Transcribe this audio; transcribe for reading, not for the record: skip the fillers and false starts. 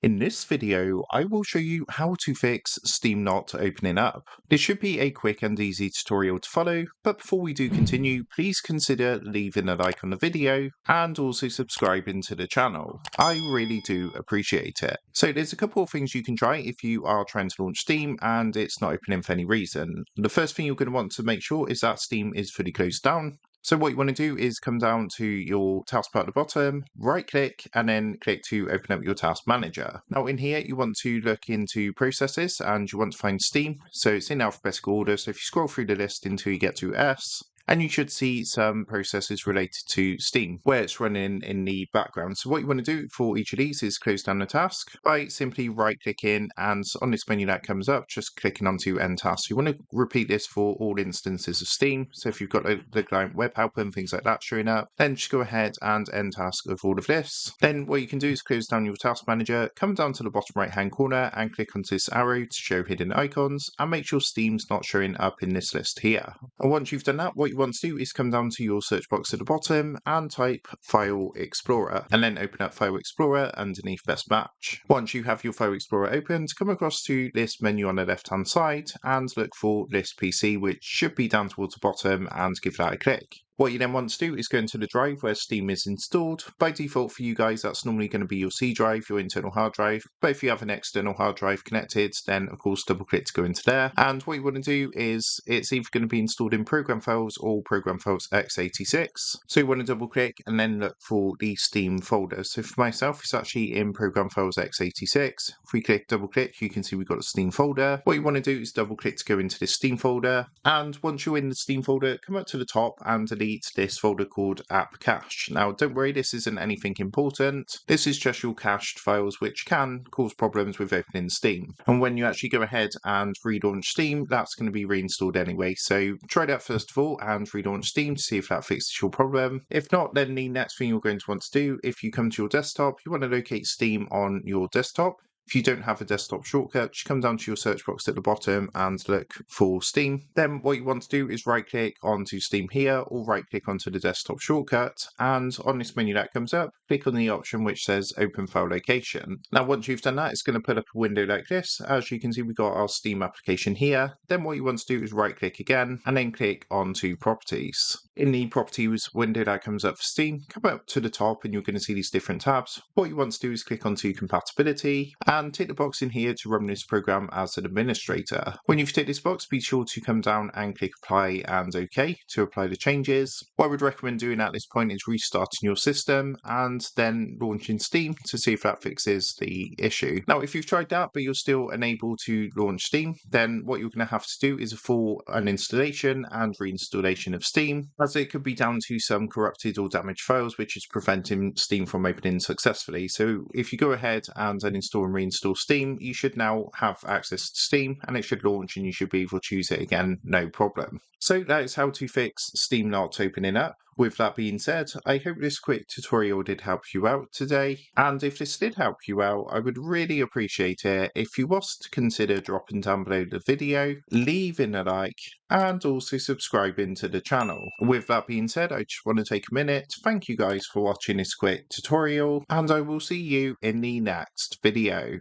In this video, I will show you how to fix Steam not opening up. This should be a quick and easy tutorial to follow, but before we do continue, please consider leaving a like on the video and also subscribing to the channel. I really do appreciate it. So there's a couple of things you can try if you are trying to launch Steam and it's not opening for any reason. The first thing you're going to want to make sure is that Steam is fully closed down. So what you want to do is come down to your taskbar at the bottom, right click, and then click to open up your task manager. Now in here, you want to look into processes and you want to find Steam. So it's in alphabetical order. So if you scroll through the list until you get to S, and you should see some processes related to Steam where it's running in the background. So what you want to do for each of these is close down the task by simply right clicking, and on this menu that comes up, just clicking onto end task. You want to repeat this for all instances of Steam. So if you've got the client web help and things like that showing up, then just go ahead and end task of all of this. Then what you can do is close down your task manager, come down to the bottom right hand corner and click onto this arrow to show hidden icons and make sure Steam's not showing up in this list here. And once you've done that, what you want to do is come down to your search box at the bottom and type File Explorer and then open up File Explorer underneath Best Match. Once you have your File Explorer opened, come across to this menu on the left hand side and look for List PC, which should be down towards the bottom, and give that a click. What you then want to do is go into the drive where Steam is installed. By default for you guys, that's normally going to be your C drive, your internal hard drive. But if you have an external hard drive connected, then of course double click to go into there. And what you want to do is it's either going to be installed in Program Files or Program Files x86. So you want to double click and then look for the Steam folder. So for myself, it's actually in Program Files x86. If we click double click, you can see we've got a Steam folder. What you want to do is double click to go into this Steam folder. And once you're in the Steam folder, come up to the top and delete this folder called app cache. Now don't worry, this isn't anything important. This is just your cached files which can cause problems with opening Steam. And when you actually go ahead and relaunch Steam, that's going to be reinstalled anyway. So try that first of all and relaunch Steam to see if that fixes your problem. If not, then the next thing you're going to want to do, if you come to your desktop, you want to locate Steam on your desktop. If you don't have a desktop shortcut, just come down to your search box at the bottom and look for Steam. Then what you want to do is right click onto Steam here or right click onto the desktop shortcut, and on this menu that comes up, click on the option which says Open File Location. Now once you've done that, it's going to put up a window like this. As you can see, we've got our Steam application here. Then what you want to do is right click again and then click onto Properties. In the Properties window that comes up for Steam, come up to the top and you're going to see these different tabs. What you want to do is click onto Compatibility and tick the box in here to run this program as an administrator. When you've ticked this box, be sure to come down and click Apply and OK to apply the changes. What I would recommend doing at this point is restarting your system and then launching Steam to see if that fixes the issue. Now, if you've tried that but you're still unable to launch Steam, then what you're going to have to do is a full uninstallation and reinstallation of Steam, as it could be down to some corrupted or damaged files which is preventing Steam from opening successfully. So if you go ahead and uninstall and reinstall Steam, you should now have access to Steam and it should launch and you should be able to use it again, no problem. So that is how to fix Steam not opening up. With that being said, I hope this quick tutorial did help you out today, and if this did help you out, I would really appreciate it if you was to consider dropping down below the video, leaving a like, and also subscribing to the channel. With that being said, I just want to take a minute to thank you guys for watching this quick tutorial, and I will see you in the next video.